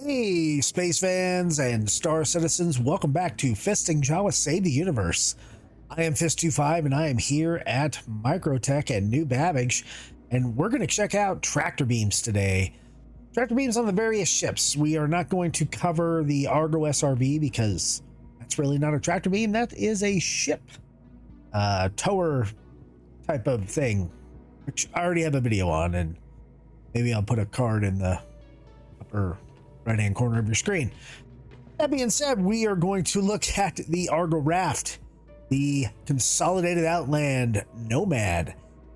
Hey, space fans and star citizens, welcome back to Fisting Jawa Save the Universe. I am Fist-25 and I am here at Microtech and New Babbage, and we're going to check out tractor beams today. Tractor beams on the various ships. We are not going to cover the Argo SRB because that's really not a tractor beam. That is a ship, tower type of thing, which I already have a video on, and maybe I'll put a card in the upper right-hand corner of your screen. That being said, we are going to look at the Argo Raft, the Consolidated Outland Nomad,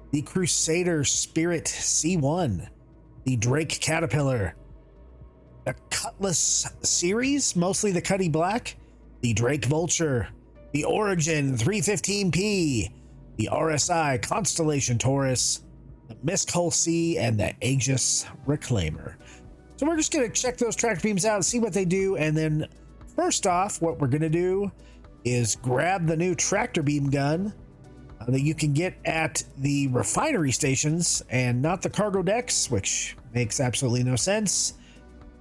the Crusader Spirit C1, the Drake Caterpillar, the Cutlass series, mostly the Cutty Black, the Drake Vulture, the Origin 315P, the RSI Constellation Taurus, the MISC Hull C, and the Aegis Reclaimer. So we're just going to check those tractor beams out and see what they do. And then first off, what we're going to do is grab the new tractor beam gun that you can get at the refinery stations and not the cargo decks, which makes absolutely no sense.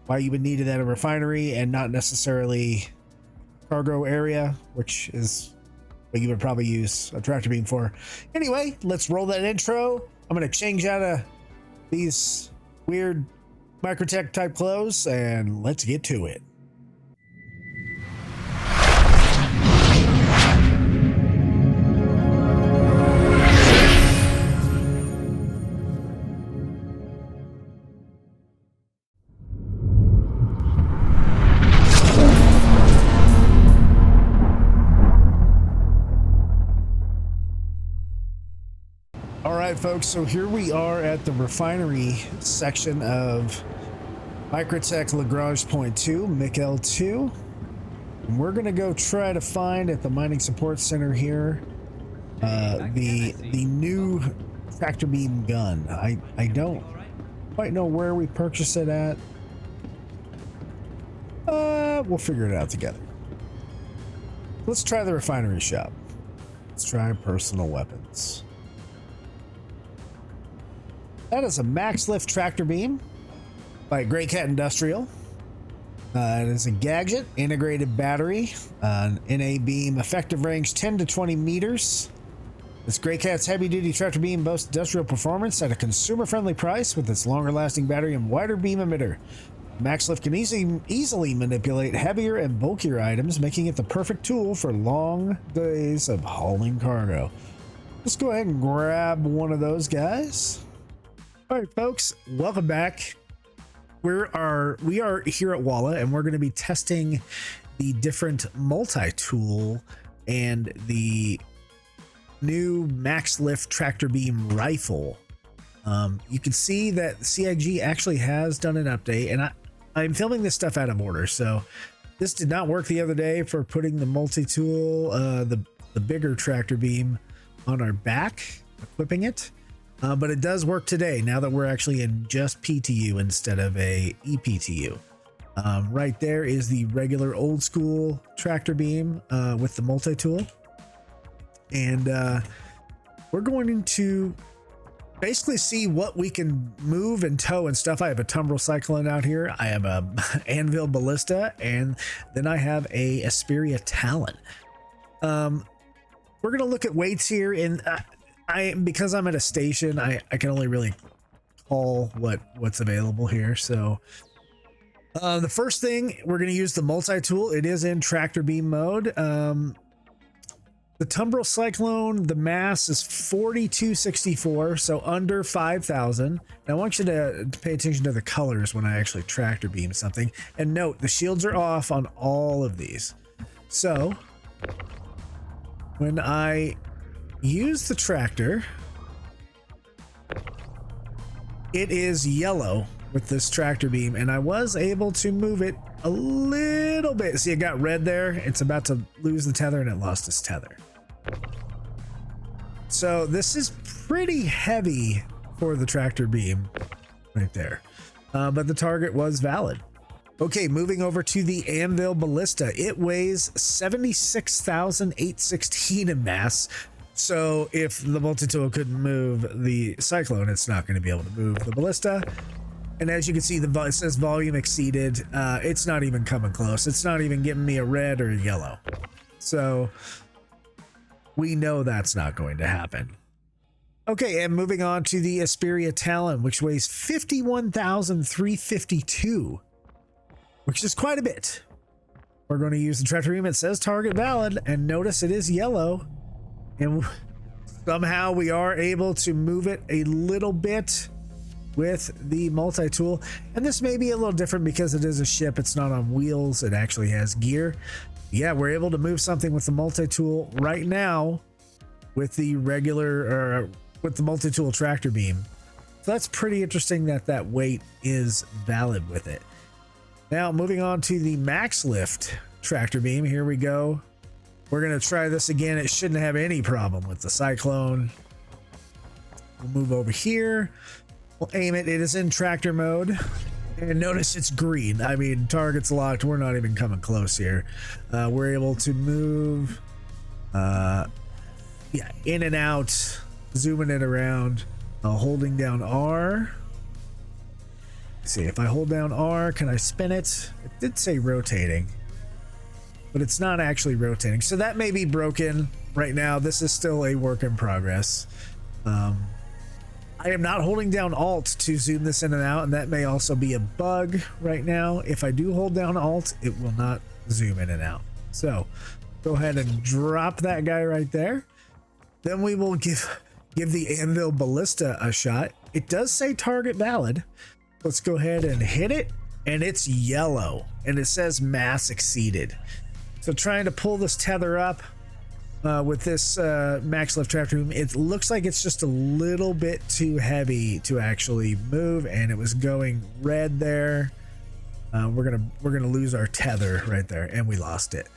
Why you would need it at a refinery and not necessarily cargo area, which is what you would probably use a tractor beam for. Anyway, let's roll that intro. I'm going to change out of these weird Microtech type clothes and let's get to it. All right, folks, so here we are at the refinery section of Microtech Lagrange Point 2, MIC 2. And we're going to go try to find at the Mining Support Center here the new tractor beam gun. I don't quite know where we purchase it at. We'll figure it out together. Let's try the refinery shop. Let's try personal weapons. That is a Maxlift tractor beam by Greycat Industrial. It is a gadget, integrated battery, an NA beam, effective range 10 to 20 meters. This Greycat's heavy-duty tractor beam boasts industrial performance at a consumer-friendly price with its longer-lasting battery and wider beam emitter. Maxlift can easily manipulate heavier and bulkier items, making it the perfect tool for long days of hauling cargo. Let's go ahead and grab one of those guys. All right, folks, welcome back. We are here at Walla, and we're going to be testing the different multi-tool and the new Maxlift tractor beam rifle. You can see that CIG actually has done an update, and I'm filming this stuff out of order. So this did not work the other day for putting the multi-tool, the bigger tractor beam on our back, equipping it. But it does work today now that we're actually in just PTU instead of a EPTU. Right there is the regular old school tractor beam with the multi-tool. And we're going to basically see what we can move and tow and stuff. I have a Tumbril Cyclone out here. I have a Anvil Ballista, and then I have a Asperia Talon. We're going to look at weights here, and because I'm at a station, I can only really call what's available here. So the first thing, we're going to use the multi-tool. It is in tractor beam mode. The Tumbril Cyclone, the mass is 4264, so under 5,000. Now I want you to pay attention to the colors when I actually tractor beam something. And note, the shields are off on all of these. So when I use the tractor, it is yellow with this tractor beam, and I was able to move it a little bit. See, it got red there. It's about to lose the tether, and it lost its tether. So this is pretty heavy for the tractor beam right there, but the target was valid. Okay, moving over to the Anvil Ballista. It weighs 76,816 in mass. So if the multi-tool couldn't move the Cyclone, it's not going to be able to move the Ballista. And as you can see, it says volume exceeded. It's not even coming close. It's not even giving me a red or a yellow. So we know that's not going to happen. Okay, and moving on to the Asperia Talon, which weighs 51,352, which is quite a bit. We're going to use the tractor beam. It says target valid, and notice it is yellow. And somehow we are able to move it a little bit with the multi-tool. And this may be a little different because it is a ship. It's not on wheels. It actually has gear. Yeah, we're able to move something with the multi-tool right now with the regular, with the multi-tool tractor beam. So that's pretty interesting that that weight is valid with it. Now moving on to the Maxlift tractor beam. Here we go. We're going to try this again. It shouldn't have any problem with the Cyclone. We'll move over here. We'll aim it. It is in tractor mode. And notice it's green. I mean, target's locked. We're not even coming close here. We're able to move in and out, zooming it around, holding down R. Let's see, if I hold down R, can I spin it? It did say rotating, but it's not actually rotating. So that may be broken right now. This is still a work in progress. I am not holding down Alt to zoom this in and out, and that may also be a bug right now. If I do hold down Alt, it will not zoom in and out. So go ahead and drop that guy right there. Then we will give the Anvil Ballista a shot. It does say target valid. Let's go ahead and hit it, and it's yellow, and it says mass exceeded. So trying to pull this tether up with this Maxlift tractor beam, it looks like it's just a little bit too heavy to actually move, and it was going red there. We're gonna lose our tether right there, and we lost it.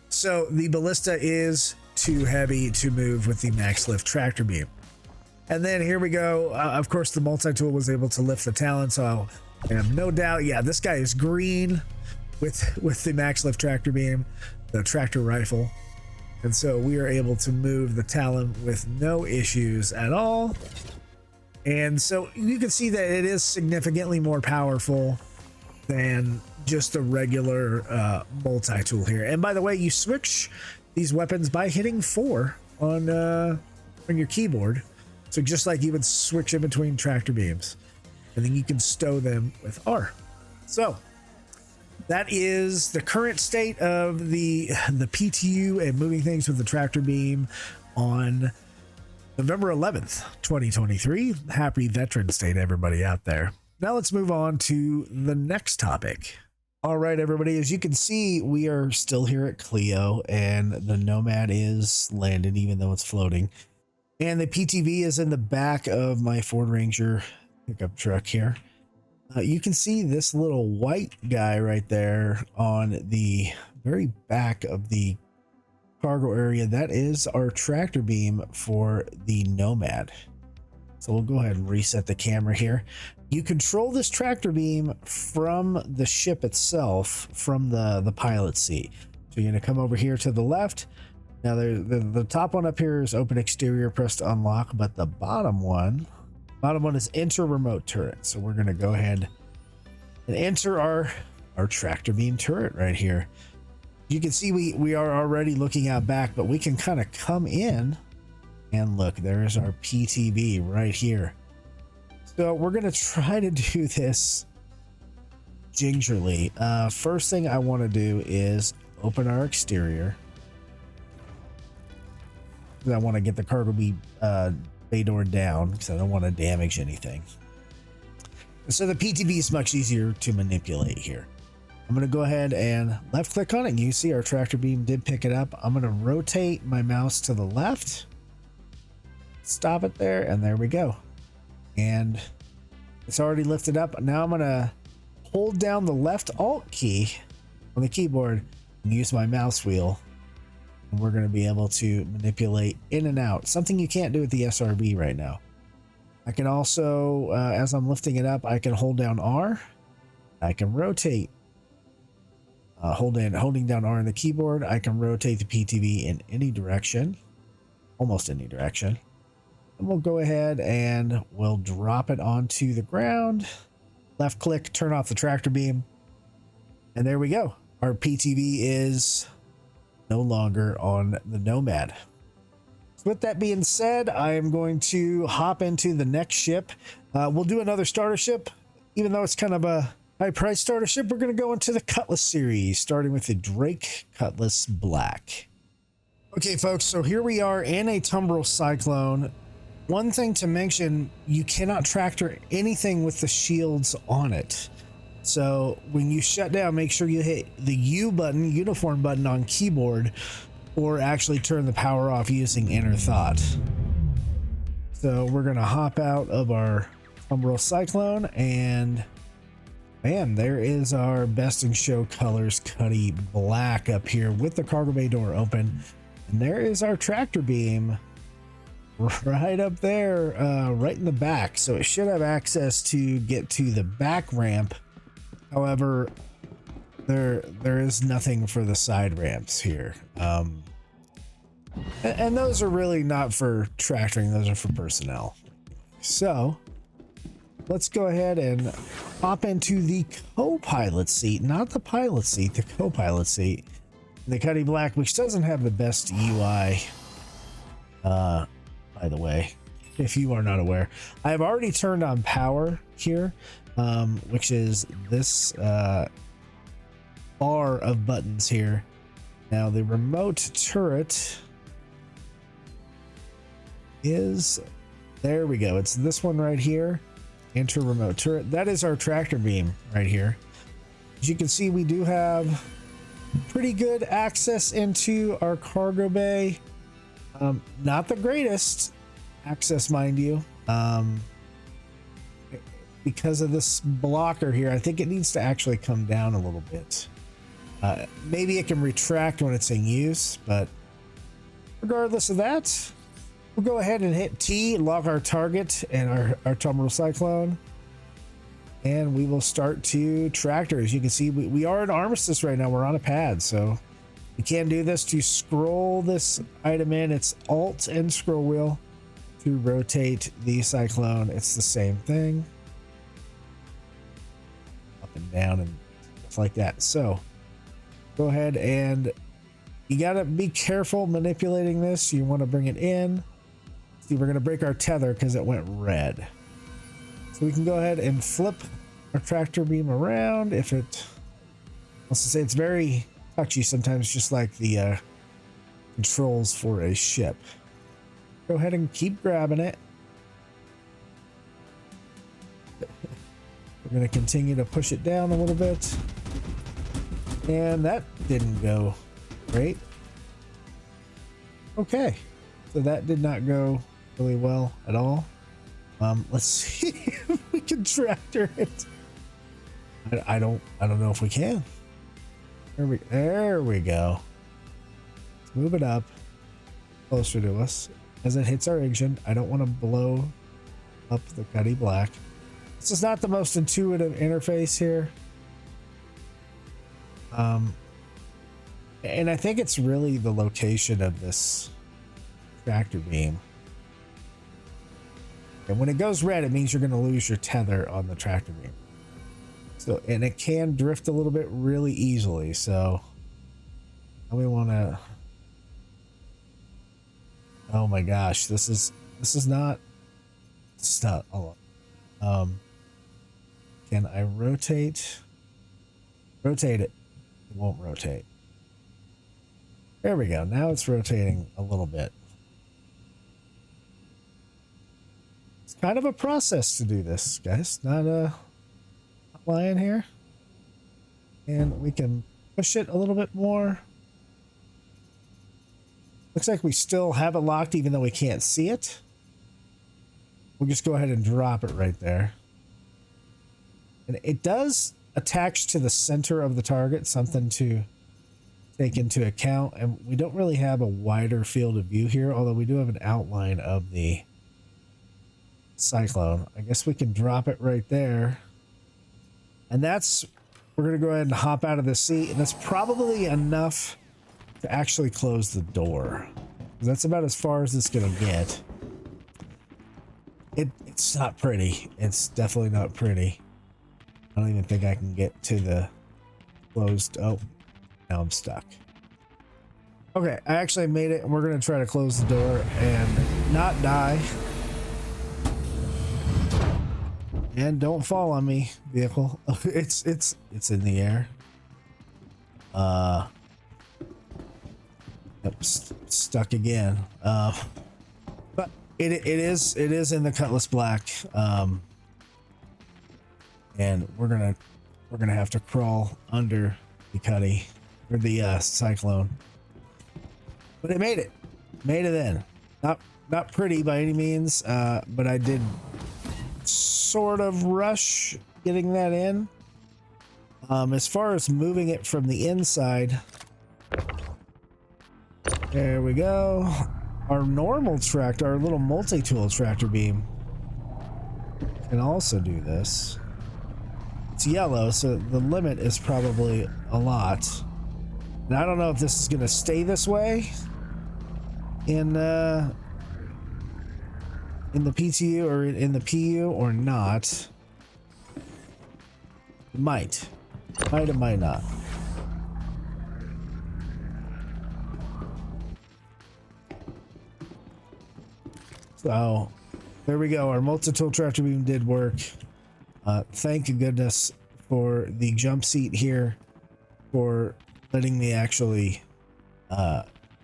So the Ballista is too heavy to move with the Maxlift tractor beam. And then here we go. Of course, the multi-tool was able to lift the Talon, so I have no doubt. Yeah, this guy is green with the Maxlift tractor beam, the tractor rifle. And so we are able to move the Talon with no issues at all. And so you can see that it is significantly more powerful than just a regular multi-tool here. And by the way, you switch these weapons by hitting 4 on your keyboard. So just like you would switch in between tractor beams, and then you can stow them with R. So that is the current state of the PTU and moving things with the tractor beam on November 11th, 2023. Happy Veterans Day to everybody out there. Now let's move on to the next topic. All right, everybody, as you can see, we are still here at Clio, and the Nomad is landed even though it's floating. And the PTV is in the back of my Ford Ranger pickup truck here. You can see this little white guy right there on the very back of the cargo area. That is our tractor beam for the Nomad. So we'll go ahead and reset the camera here. You control this tractor beam from the ship itself, from the pilot seat. So you're going to come over here to the left. Now the top one up here is open exterior, press to unlock, but the bottom one is enter remote turret. So we're going to go ahead and enter our tractor beam turret right here. You can see we are already looking out back, but we can kind of come in and look, there's our PTB right here. So we're going to try to do this gingerly. First thing I want to do is open our exterior. I want to get the cargo bay door down because I don't want to damage anything. So the PTB is much easier to manipulate here. I'm going to go ahead and left click on it. You see our tractor beam did pick it up. I'm going to rotate my mouse to the left, stop it there, and there we go. And it's already lifted up. Now I'm going to hold down the left Alt key on the keyboard and use my mouse wheel. And we're going to be able to manipulate in and out, something you can't do with the SRB right now. I can also, as I'm lifting it up, I can hold down R. I can rotate. Holding down R on the keyboard, I can rotate the PTB in any direction, almost any direction. And we'll go ahead and we'll drop it onto the ground. left click, turn off the tractor beam. And there we go. Our PTV is no longer on the Nomad. So with that being said, I am going to hop into the next ship. We'll do another starter ship. Even though it's kind of a high price starter ship, we're going to go into the Cutlass series, starting with the Drake Cutlass Black. Okay, folks, so here we are in a Tumbril Cyclone. One thing to mention, you cannot tractor anything with the shields on it. So when you shut down, make sure you hit the U button, uniform button on keyboard, or actually turn the power off using Inner Thought. So we're going to hop out of our Tumbril Cyclone, and man, there is our best in show colors Cutty Black up here with the cargo bay door open. And there is our tractor beam right up there, right in the back. So it should have access to get to the back ramp. However, there is nothing for the side ramps here. And those are really not for tractoring, those are for personnel. So let's go ahead and hop into the co-pilot seat, not the pilot seat, the co-pilot seat. The Cutty Black, which doesn't have the best UI, by the way, if you are not aware. I have already turned on power here, which is this bar of buttons here. Now the remote turret is, there we go. It's this one right here. Enter remote turret. That is our tractor beam right here. As you can see, we do have pretty good access into our cargo bay. Not the greatest access, mind you, because of this blocker here. I think it needs to actually come down a little bit. Maybe it can retract when it's in use, but regardless of that, we'll go ahead and hit T, lock our target and our Tumbril Cyclone, and we will start to tractor. As you can see, we are in armistice right now. We're on a pad, so you can do this to scroll this item in. It's Alt and scroll wheel to rotate the Cyclone. It's the same thing, up and down and stuff like that. So go ahead, and you got to be careful manipulating this. You want to bring it in. See, we're going to break our tether because it went red. So we can go ahead and flip our tractor beam around. If it wants to say, it's very touchy sometimes, just like the controls for a ship. Go ahead and keep grabbing it. We're going to continue to push it down a little bit. And that didn't go great. Okay, so that did not go really well at all. Let's see if we can tractor it. I don't know if we can. There we go. Let's move it up closer to us as it hits our engine. I don't want to blow up the Cutty Black. This is not the most intuitive interface here. And I think it's really the location of this tractor beam. And when it goes red, it means you're going to lose your tether on the tractor beam. So, and it can drift a little bit really easily. So we want to, oh my gosh, this is not a lot. Can I rotate it? It won't rotate. There we go. Now it's rotating a little bit. It's kind of a process to do this, guys. Not lying here. And we can push it a little bit more. Looks like we still have it locked even though we can't see it. We'll just go ahead and drop it right there. And it does attach to the center of the target, something to take into account. And we don't really have a wider field of view here, although we do have an outline of the Cyclone. I guess we can drop it right there. And that's, we're going to go ahead and hop out of the seat. And that's probably enough to actually close the door. That's about as far as it's going to get. It's not pretty. It's definitely not pretty. I don't even think I can get to the closed. Oh, now I'm stuck. Okay, I actually made it. We're gonna try to close the door and not die. And don't fall on me, vehicle. It's in the air. Yep, stuck again. But it is in the Cutlass Black. And we're gonna have to crawl under the Cutty or the Cyclone. But it made it in. Not pretty by any means, but I did sort of rush getting that in. As far as moving it from the inside, there we go. Our normal tractor, our little multi-tool tractor beam, can also do this. It's yellow, so the limit is probably a lot. And I don't know if this is going to stay this way in the PTU or in the PU or not. It might. Might or might not. So there we go. Our multi-tool tractor beam did work. Thank goodness for the jump seat here for letting me actually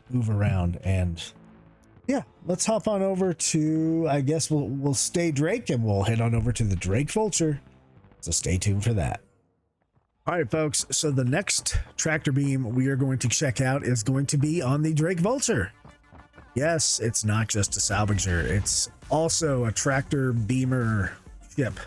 move around. And yeah, let's hop on over to, I guess we'll stay Drake and we'll head on over to the Drake Vulture. So stay tuned for that. All right, folks. So the next tractor beam we are going to check out is going to be on the Drake Vulture. Yes, it's not just a salvager. It's also a tractor beamer ship.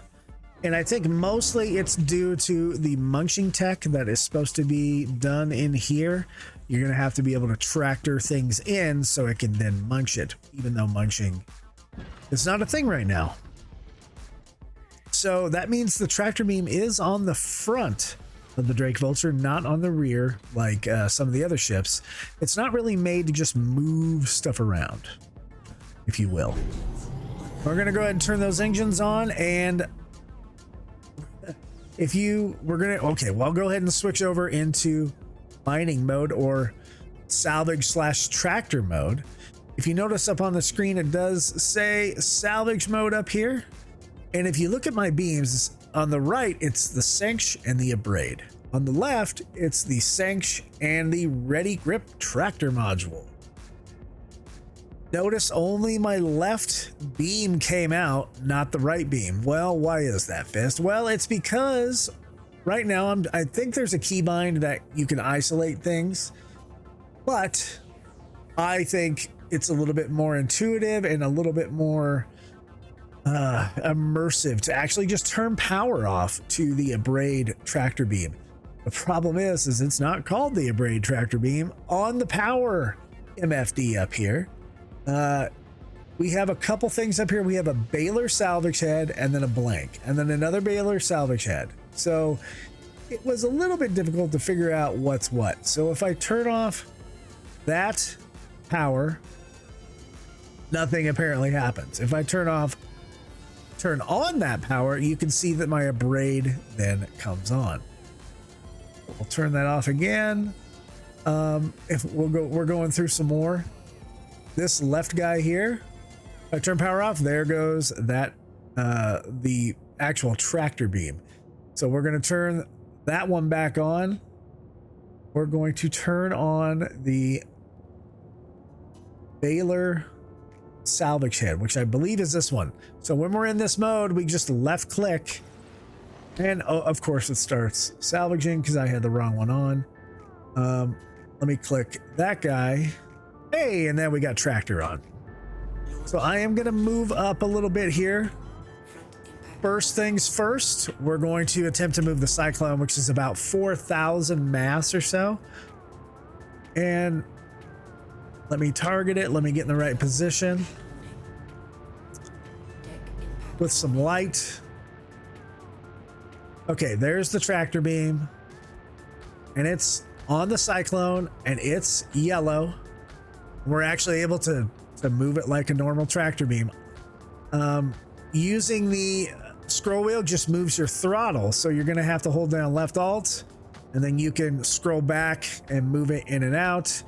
And I think mostly it's due to the munching tech that is supposed to be done in here. You're going to have to be able to tractor things in so it can then munch it, even though munching is not a thing right now. So that means the tractor beam is on the front of the Drake Vulture, not on the rear like some of the other ships. It's not really made to just move stuff around, if you will. We're going to go ahead and turn those engines on, and I'll go ahead and switch over into mining mode or salvage / tractor mode. If you notice up on the screen, it does say salvage mode up here. And if you look at my beams, on the right, it's the Sench and the Abrade. On the left, it's the Sench and the Ready Grip tractor module. Notice only my left beam came out, not the right beam. Well, why is that, Fist? Well, it's because right now I think there's a keybind that you can isolate things, but I think it's a little bit more intuitive and a little bit more immersive to actually just turn power off to the Abrade tractor beam. The problem is it's not called the Abrade tractor beam on the power MFD up here. We have a couple things up here. We have a Baylor salvage head and then a blank and then another Baylor salvage head. So it was a little bit difficult to figure out what's what. So if I turn off that power, nothing apparently happens. If I turn on that power, you can see that my Abrade then comes on. We'll turn that off again. We're going through some more. This left guy here, if I turn power off, there goes that the actual tractor beam. So we're going to turn that one back on. We're going to turn on the Baylor salvage head, which I believe is this one. So when we're in this mode, we just left click and of course it starts salvaging because I had the wrong one on. Let me click that guy. Hey, and then we got tractor on. So I am going to move up a little bit here. First things first, we're going to attempt to move the Cyclone, which is about 4,000 mass or so. And let me target it. Let me get in the right position with some light. Okay, there's the tractor beam. And it's on the Cyclone and it's yellow. We're actually able to move it like a normal tractor beam. Using the scroll wheel just moves your throttle. So you're gonna have to hold down left alt, and then you can scroll back and move it in and out.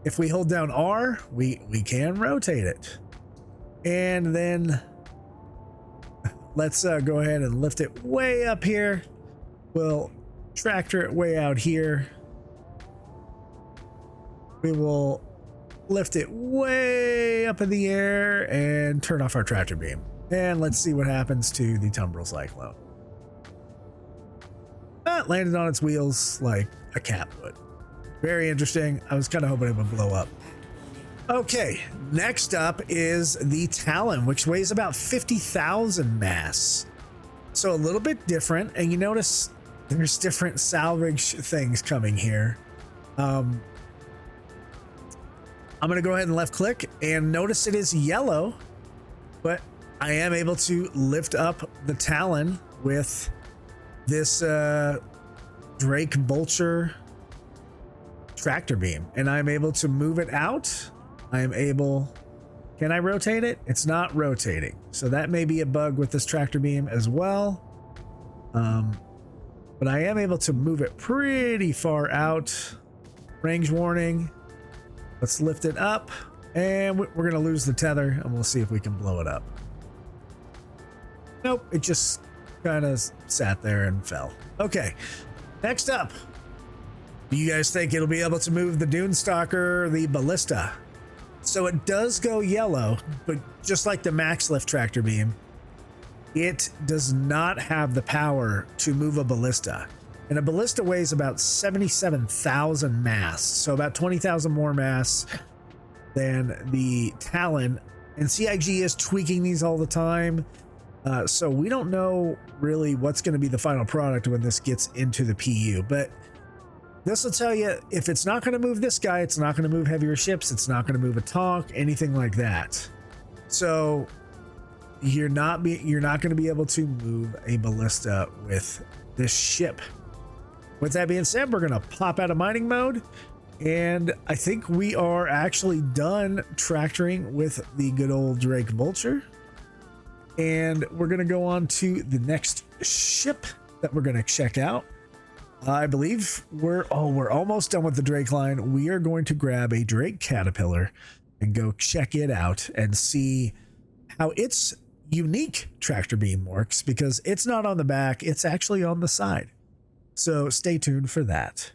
If we hold down R, we can rotate it. And then let's go ahead and lift it way up here. We'll tractor it way out here. We will lift it way up in the air and turn off our tractor beam. And let's see what happens to the tumbril cyclone. That landed on its wheels like a cat would. Very interesting. I was kind of hoping it would blow up. Okay, next up is the Talon, which weighs about 50,000 mass. So a little bit different, and you notice there's different salvage things coming here. I'm gonna go ahead and left click and notice it is yellow, but I am able to lift up the Talon with this Drake Vulture tractor beam, and I'm able to move it out. I am able, can I rotate it? It's not rotating. So that may be a bug with this tractor beam as well. But I am able to move it pretty far out. Range warning. Let's lift it up, and we're going to lose the tether, and we'll see if we can blow it up. Nope, it just kind of sat there and fell. Okay, next up. Do you guys think it'll be able to move the Dune Stalker, the Ballista? So it does go yellow, but just like the Maxlift tractor beam, it does not have the power to move a Ballista. And a Ballista weighs about 77,000 mass, so about 20,000 more mass than the Talon. And CIG is tweaking these all the time, so we don't know really what's going to be the final product when this gets into the PU, but this will tell you if it's not going to move this guy, it's not going to move heavier ships, it's not going to move a Tonk, anything like that. So you're not going to be able to move a Ballista with this ship. With that being said, we're going to pop out of mining mode, and I think we are actually done tractoring with the good old Drake Vulture. And we're going to go on to the next ship that we're going to check out. I believe we're almost done with the Drake line. We are going to grab a Drake Caterpillar and go check it out and see how its unique tractor beam works, because it's not on the back, it's actually on the side. So stay tuned for that.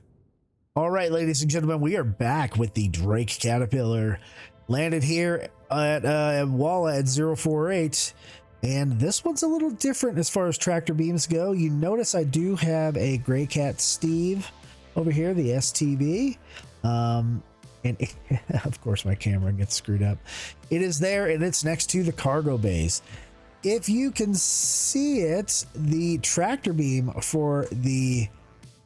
All right, ladies and gentlemen, we are back with the Drake Caterpillar. Landed here at Walla at 048. And this one's a little different as far as tractor beams go. You notice I do have a Greycat Steve over here, the STV. And of course my camera gets screwed up. It is there, and it's next to the cargo bays. If you can see it, the tractor beam for the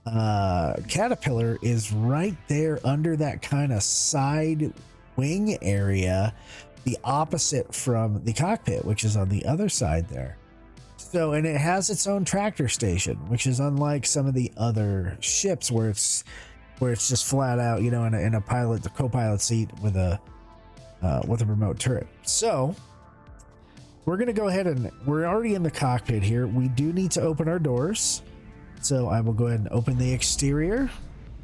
Caterpillar is right there under that kind of side wing area, the opposite from the cockpit, which is on the other side there. So, and it has its own tractor station, which is unlike some of the other ships where it's just flat out, you know, in a pilot, the co-pilot seat with a remote turret. So we're going to go ahead, and we're already in the cockpit here. We do need to open our doors. So I will go ahead and open the exterior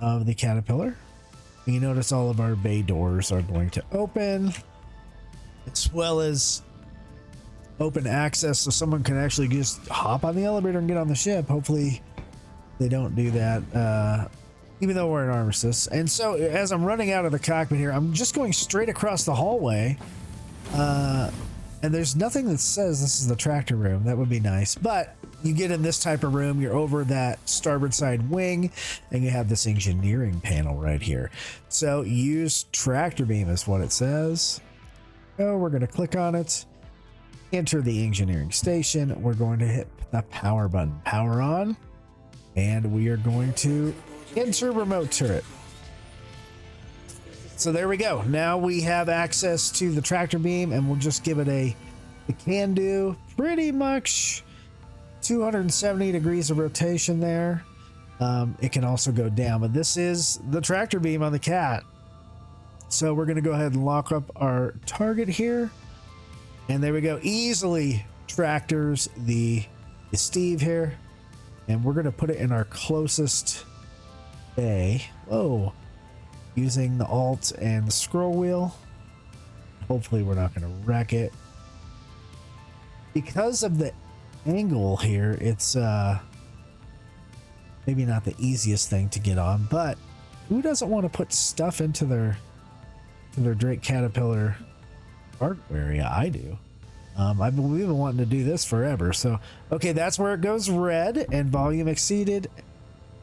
of the Caterpillar. And you notice all of our bay doors are going to open, as well as open access so someone can actually just hop on the elevator and get on the ship. Hopefully they don't do that, even though we're in armistice. And so as I'm running out of the cockpit here, I'm just going straight across the hallway. And there's nothing that says this is the tractor room. That would be nice. But you get in this type of room, you're over that starboard side wing, and you have this engineering panel right here. So use tractor beam is what it says. Oh, we're going to click on it, enter the engineering station. We're going to hit the power button, power on, and we are going to enter remote turret. So there we go. Now we have access to the tractor beam, and we'll just give it a can do, pretty much 270 degrees of rotation there. It can also go down, but this is the tractor beam on the Cat. So we're going to go ahead and lock up our target here. And there we go. Easily tractors, the Steve here, and we're going to put it in our closest bay. Whoa. Using the Alt and the scroll wheel. Hopefully we're not going to wreck it. Because of the angle here, it's maybe not the easiest thing to get on, but who doesn't want to put stuff into their Drake Caterpillar cargo area? I do. I've been wanting to do this forever. So, okay, that's where it goes red and volume exceeded,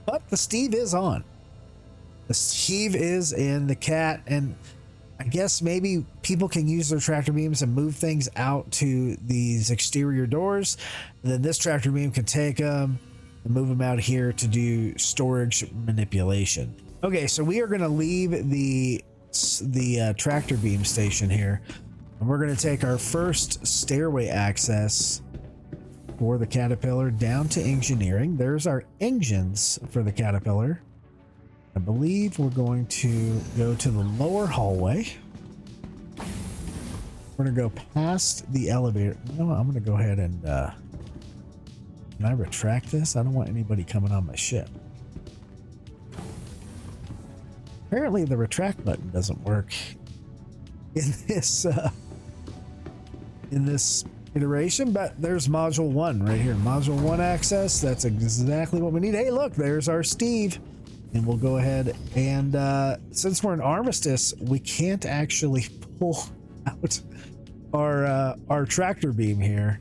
but the Steve is on. The Steve is in the cat, and I guess maybe people can use their tractor beams and move things out to these exterior doors. And then this tractor beam can take them and move them out here to do storage manipulation. Okay, so we are going to leave the tractor beam station here, and we're going to take our first stairway access for the Caterpillar down to engineering. There's our engines for the Caterpillar. I believe we're going to go to the lower hallway. We're going to go past the elevator. You know what? I'm going to go ahead and can I retract this? I don't want anybody coming on my ship. Apparently the retract button doesn't work in this iteration, but there's module 1 right here. Module 1 access. That's exactly what we need. Hey, look, there's our Steve. And we'll go ahead and since we're in armistice, we can't actually pull out our tractor beam here.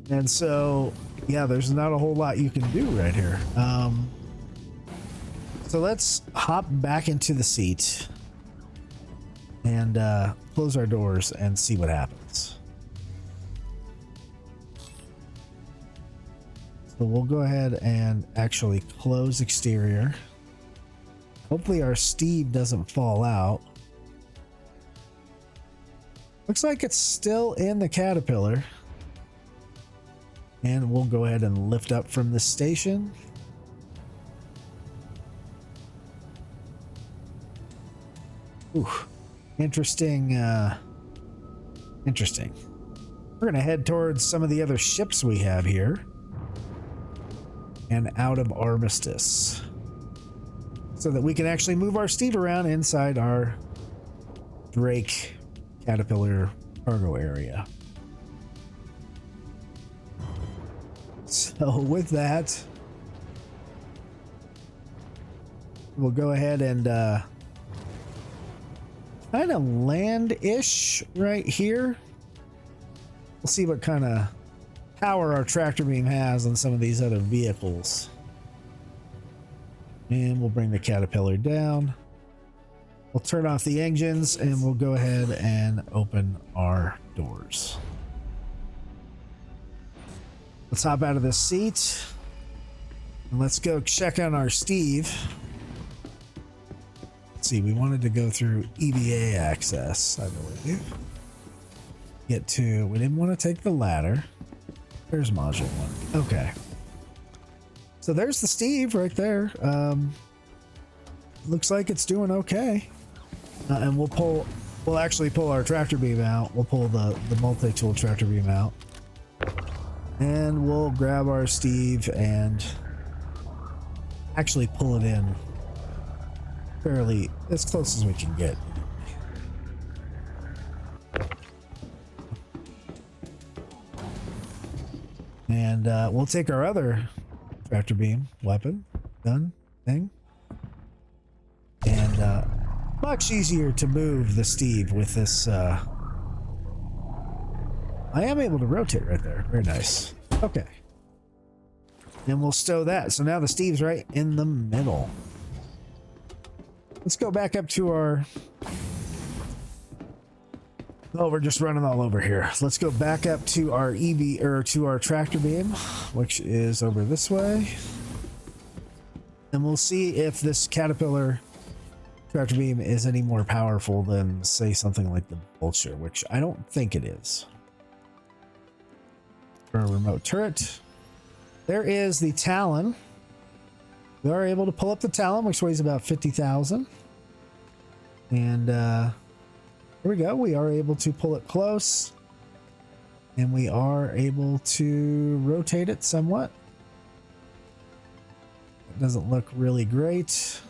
And so, yeah, there's not a whole lot you can do right here. So let's hop back into the seat and close our doors and see what happens. So we'll go ahead and actually close exterior. Hopefully our Steve doesn't fall out. Looks like it's still in the Caterpillar. And we'll go ahead and lift up from the station. Ooh, interesting. Interesting. We're going to head towards some of the other ships we have here. And out of armistice. So that we can actually move our Steve around inside our Drake Caterpillar cargo area. So with that, we'll go ahead and kind of land-ish right here. We'll see what kind of power our tractor beam has on some of these other vehicles. And we'll bring the Caterpillar down. We'll turn off the engines and we'll go ahead and open our doors. Let's hop out of this seat and let's go check on our Steve. Let's see, we wanted to go through EVA access, I believe. We didn't want to take the ladder. There's module 1. Okay. So there's the Steve right there. Looks like it's doing okay. And we'll actually pull our tractor beam out. We'll pull the multi-tool tractor beam out. And we'll grab our Steve and actually pull it in fairly as close as we can get. And we'll take our other tractor beam weapon gun thing, and much easier to move the Steve with this. I am able to rotate right there. Very nice. Okay, and we'll stow that. So now the Steve's right in the middle. Let's go back up to our. Oh, we're just running all over here. Let's go back up to our EV, or to our tractor beam, which is over this way. And we'll see if this Caterpillar tractor beam is any more powerful than, say, something like the Vulture, which I don't think it is. For a remote turret. There is the Talon. We are able to pull up the Talon, which weighs about 50,000. And, here we go. We are able to pull it close. And we are able to rotate it somewhat. It doesn't look really great. See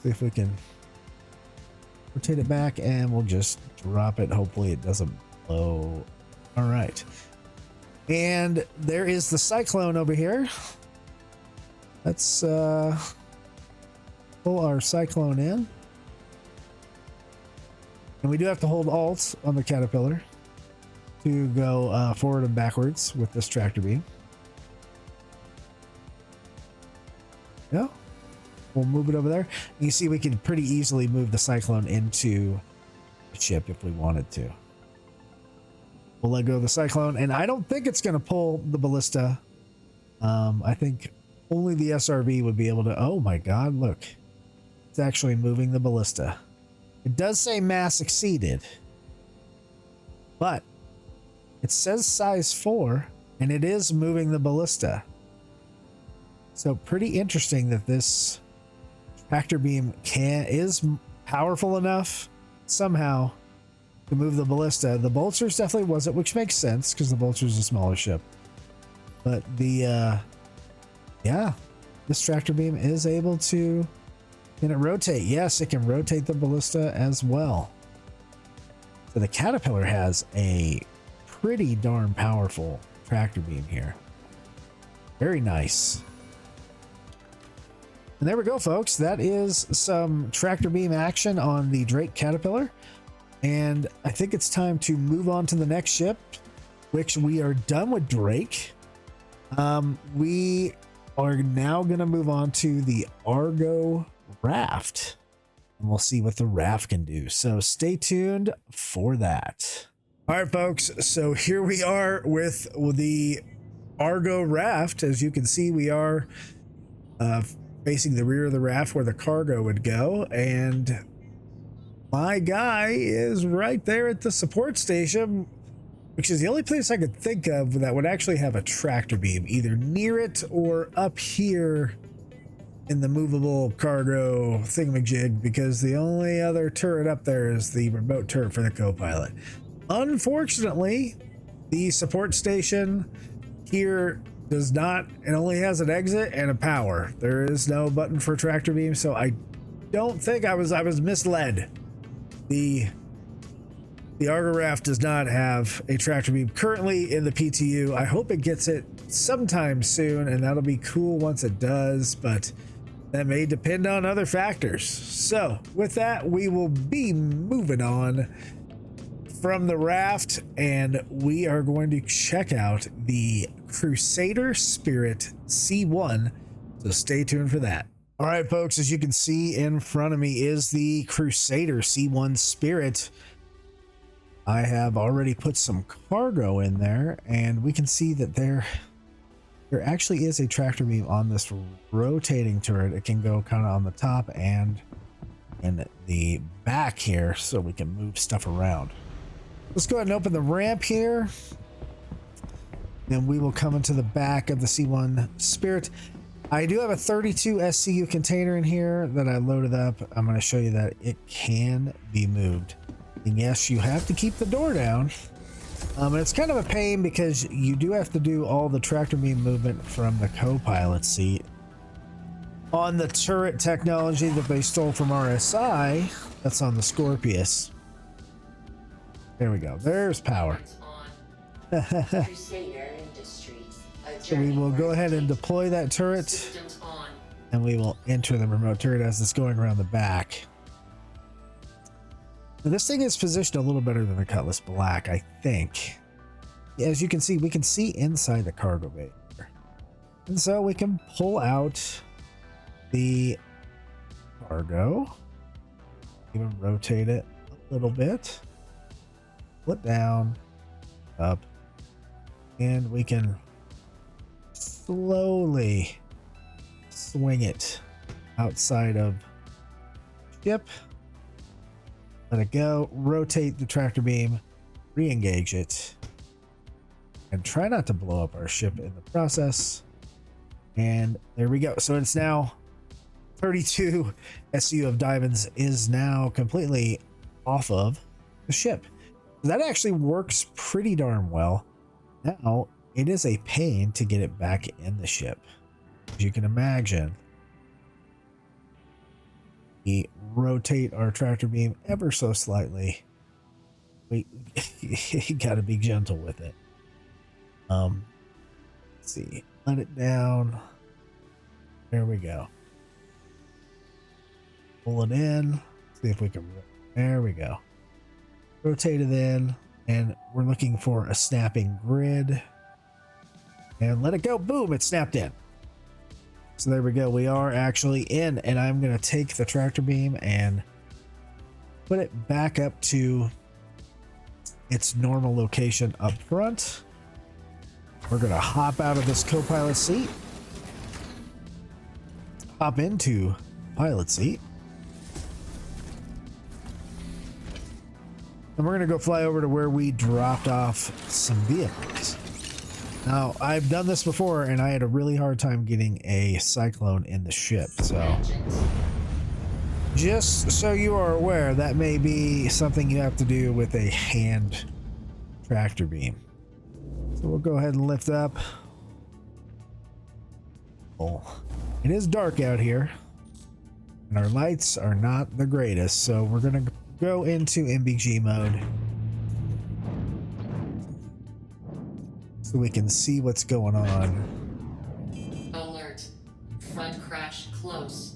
if we can rotate it back, and we'll just drop it. Hopefully it doesn't blow. All right. And there is the cyclone over here. Let's pull our cyclone in. And we do have to hold Alt on the Caterpillar to go forward and backwards with this tractor beam. Yeah. We'll move it over there. You see we can pretty easily move the cyclone into the ship if we wanted to. We'll let go of the cyclone, and I don't think it's going to pull the ballista. I think only the SRB would be able to. Oh my god, look. It's actually moving the ballista. It does say mass exceeded, but it says size 4, and it is moving the ballista. So pretty interesting that this tractor beam is powerful enough somehow to move the ballista. The Vultures definitely wasn't, which makes sense because the Vulture is a smaller ship. But the yeah, this tractor beam is able to. Can it rotate? Yes, it can rotate the ballista as well. So the Caterpillar has a pretty darn powerful tractor beam here. Very nice. And there we go, folks. That is some tractor beam action on the Drake Caterpillar. And I think it's time to move on to the next ship, which we are done with Drake. We are now going to move on to the Argo Raft, and we'll see what the Raft can do. So stay tuned for that. All right, folks. So here we are with the Argo Raft. As you can see, we are facing the rear of the raft where the cargo would go, and my guy is right there at the support station, which is the only place I could think of that would actually have a tractor beam, either near it or up here in the movable cargo thingamajig, because the only other turret up there is the remote turret for the co-pilot. Unfortunately, the support station here does not, it only has an exit and a power. There is no button for tractor beam, so I don't think I was misled. The Argo Raft does not have a tractor beam currently in the PTU. I hope it gets it sometime soon, and that'll be cool once it does, but that may depend on other factors. So with that, we will be moving on from the Raft, and we are going to check out the Crusader Spirit C1. So stay tuned for that. All right, folks, as you can see in front of me is the Crusader C1 Spirit. I have already put some cargo in there, and we can see that there actually is a tractor beam on this rotating turret. It can go kind of on the top and in the back here, so we can move stuff around. Let's go ahead and open the ramp here. Then we will come into the back of the C1 Spirit. I do have a 32 SCU container in here that I loaded up. I'm going to show you that it can be moved. And yes, you have to keep the door down. And it's kind of a pain because you do have to do all the tractor beam movement from the co-pilot seat on the turret technology that they stole from RSI. That's on the Scorpius. There we go. There's power. So we will go ahead and deploy that turret, and we will enter the remote turret as it's going around the back. Now, this thing is positioned a little better than the Cutlass Black, I think. As you can see, we can see inside the cargo bay here. And so we can pull out the cargo, even rotate it a little bit, pull it down, up, and we can slowly swing it outside of ship. Let it go, rotate the tractor beam, re-engage it, and try not to blow up our ship in the process. And there we go. So it's now 32 SCU of diamonds is now completely off of the ship. That actually works pretty darn well. Now, it is a pain to get it back in the ship. As you can imagine, we rotate our tractor beam ever so slightly. You gotta be gentle with it. Let's see. Let it down. There we go. Pull it in. See if we can. There we go. Rotate it in, and we're looking for a snapping grid. And let it go. Boom! It snapped in. So there we go. We are actually in, and I'm going to take the tractor beam and put it back up to its normal location up front. We're going to hop out of this co-pilot seat, hop into pilot seat, and we're going to go fly over to where we dropped off some vehicles. Now, I've done this before, and I had a really hard time getting a cyclone in the ship, so just so you are aware, that may be something you have to do with a hand tractor beam. So we'll go ahead and lift up. Oh, it is dark out here, and our lights are not the greatest, so we're going to go into MBG mode so we can see what's going on. Alert. Front crash close.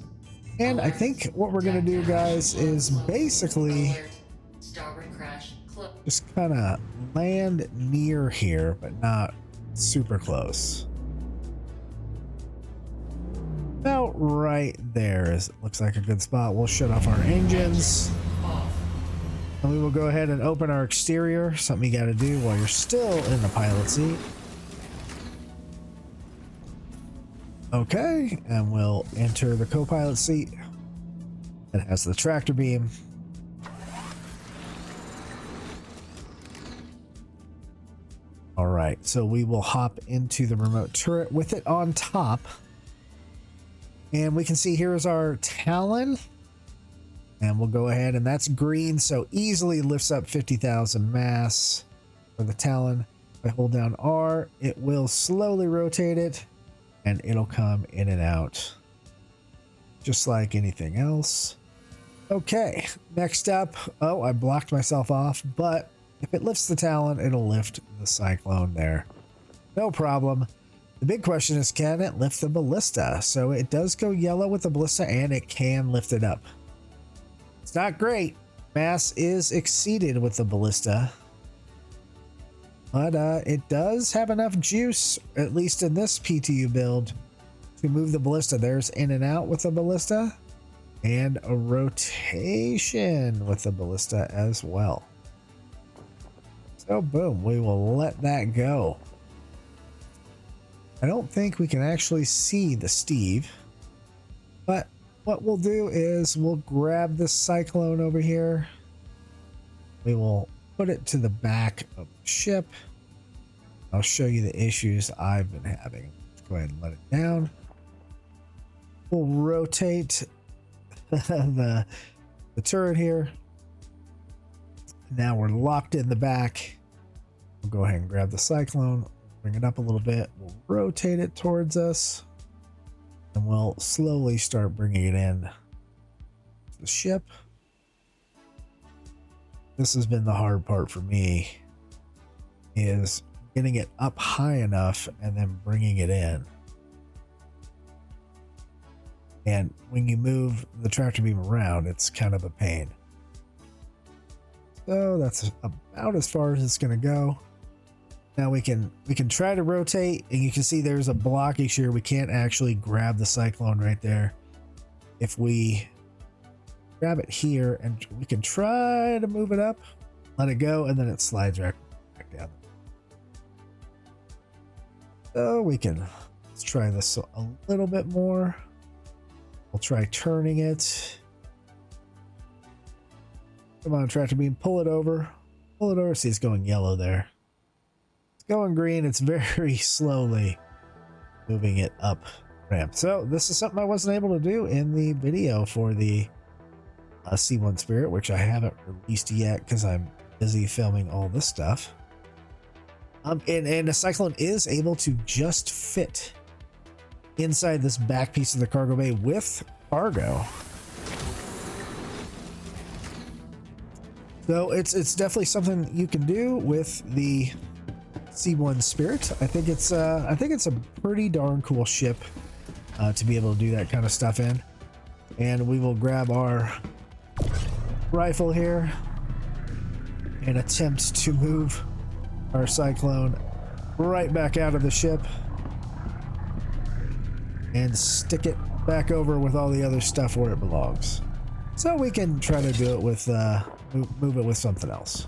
And Alert. I think what we're going to do, guys, is basically Starboard crash close. just kind of land near here, but not super close. About right there looks like a good spot. We'll shut off our engines. And we will go ahead and open our exterior, something you got to do while you're still in the pilot seat. Okay, and we'll enter the co-pilot seat. It has the tractor beam. All right, so we will hop into the remote turret with it on top. And we can see here is our Talon. And we'll go ahead, and that's green, so easily lifts up 50,000 mass for the Talon. If I hold down R, it will slowly rotate it, and it'll come in and out, just like anything else. Okay, next up, oh, I blocked myself off, but if it lifts the Talon, it'll lift the Cyclone there. No problem. The big question is, can it lift the Ballista? So it does go yellow with the Ballista, and it can lift it up. It's not great. Mass is exceeded with the Ballista, but it does have enough juice, at least in this PTU build, to move the Ballista. There's in and out with the Ballista, and a rotation with the Ballista as well. So boom, we will let that go. I don't think we can actually see the Steve, but what we'll do is we'll grab this Cyclone over here. We will put it to the back of the ship. I'll show you the issues I've been having. Let's go ahead and let it down. We'll rotate the turret here. Now we're locked in the back. We'll go ahead and grab the Cyclone, bring it up a little bit. We'll rotate it towards us. And we'll slowly start bringing it in to the ship. This has been the hard part for me, is getting it up high enough and then bringing it in. And when you move the tractor beam around, it's kind of a pain. So that's about as far as it's going to go. Now we can try to rotate, and you can see there's a blockage here. We can't actually grab the Cyclone right there. If we grab it here, and we can try to move it up, let it go, and then it slides right back down. So let's try this a little bit more. We'll try turning it. Come on, tractor beam, pull it over. Pull it over. See, it's going yellow there. Going green, it's very slowly moving it up ramp. So this is something I wasn't able to do in the video for the C1 Spirit, which I haven't released yet because I'm busy filming all this stuff. And the Cyclone is able to just fit inside this back piece of the cargo bay with Argo. So it's definitely something you can do with the C1 Spirit. I think it's a pretty darn cool ship to be able to do that kind of stuff in. And we will grab our rifle here and attempt to move our Cyclone right back out of the ship and stick it back over with all the other stuff where it belongs. So we can try to do it with move it with something else.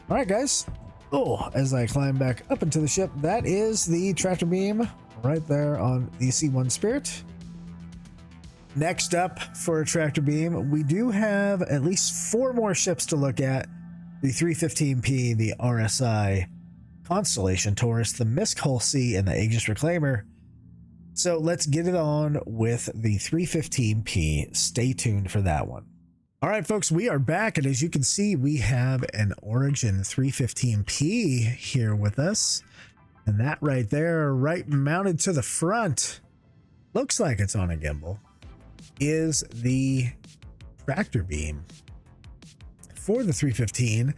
All right, guys. Oh, as I climb back up into the ship, that is the tractor beam right there on the C1 Spirit. Next up for a tractor beam, we do have at least 4 more ships to look at. The 315P, the RSI Constellation Taurus, the MISC Hull C, and the Aegis Reclaimer. So let's get it on with the 315P. Stay tuned for that one. All right, folks, we are back, and as you can see, we have an Origin 315P here with us. And that right there, right mounted to the front, looks like it's on a gimbal, is the tractor beam for the 315,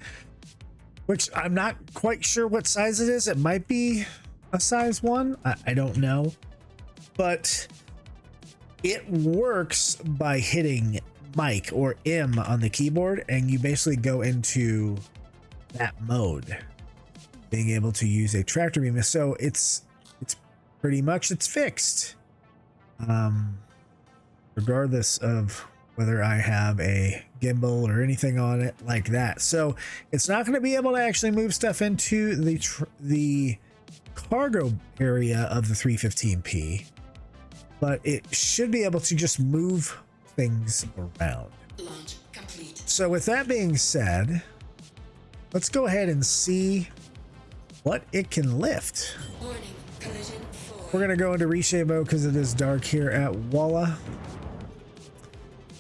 which I'm not quite sure what size it is. It might be a size 1. I don't know. But it works by hitting mic or M on the keyboard, and you basically go into that mode, being able to use a tractor beam. So it's pretty much fixed, regardless of whether I have a gimbal or anything on it like that. So it's not going to be able to actually move stuff into the cargo area of the 315P, but it should be able to just move things around. Launch complete. So with that being said, let's go ahead and see what it can lift. Warning, collision 4. We're going to go into reshape mode because it is dark here at Walla.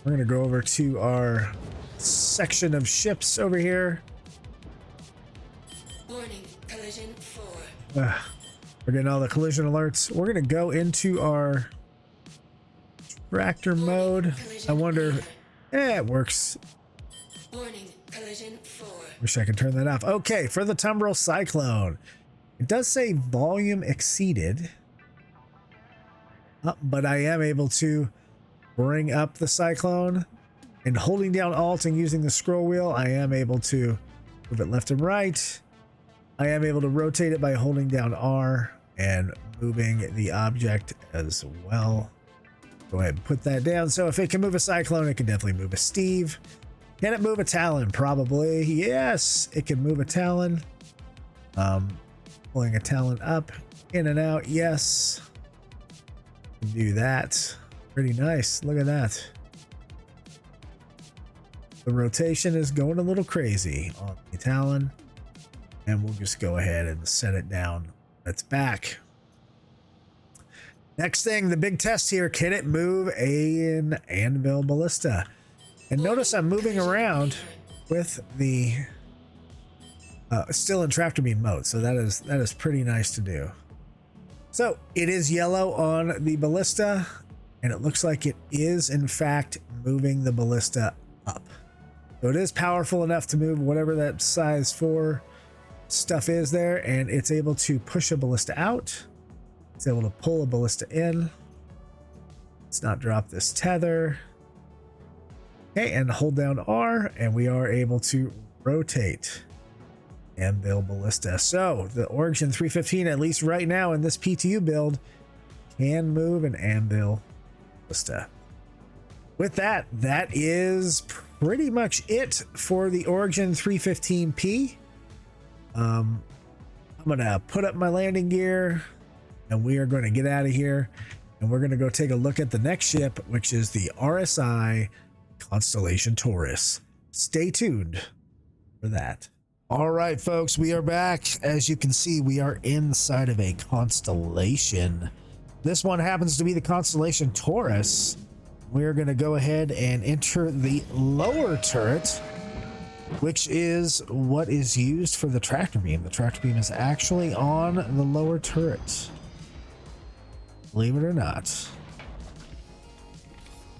We're going to go over to our section of ships over here. Warning, collision 4. We're getting all the collision alerts. We're going to go into our tractor mode. I wonder, it works. Warning, collision 4. Wish I could turn that off. Okay, for the Tumbril Cyclone, it does say volume exceeded, but I am able to bring up the Cyclone, and holding down Alt and using the scroll wheel, I am able to move it left and right. I am able to rotate it by holding down R and moving the object as well. Go ahead and put that down. So if it can move a Cyclone, it can definitely move a Steve. Can it move a Talon? Probably. Yes, it can move a Talon. Pulling a Talon up, in and out. Yes. Do that. Pretty nice. Look at that. The rotation is going a little crazy on the Talon. And we'll just go ahead and set it down. It's back. Next thing, the big test here. Can it move an Anvil Ballista? And notice I'm moving around with the still in tractor beam mode. So that is pretty nice to do. So it is yellow on the Ballista, and it looks like it is in fact moving the Ballista up. So it is powerful enough to move whatever that size 4 stuff is there, and it's able to push a Ballista out. It's able to pull a Ballista in. Let's not drop this tether. Okay, and hold down R, and we are able to rotate Anvil Ballista. So the Origin 315, at least right now in this PTU build, can move an Anvil Ballista. With that, that is pretty much it for the Origin 315P. I'm gonna put up my landing gear, and we are going to get out of here, and we're going to go take a look at the next ship, which is the RSI Constellation Taurus. Stay tuned for that. All right, folks, we are back. As you can see, we are inside of a constellation. This one happens to be the Constellation Taurus. We're going to go ahead and enter the lower turret which is what is used for the tractor beam. The tractor beam is actually on the lower turret. Believe it or not.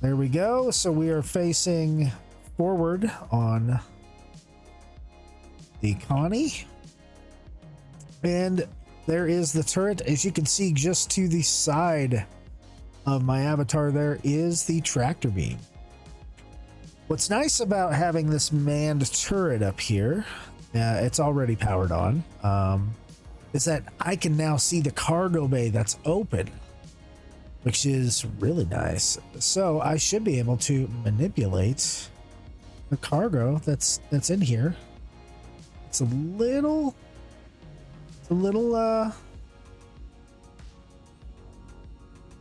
There we go. So we are facing forward on the Connie. And there is the turret. As you can see, just to the side of my avatar, there is the tractor beam. What's nice about having this manned turret up here, it's already powered on, is that I can now see the cargo bay that's open, which is really nice. So I should be able to manipulate the cargo that's in here. It's a little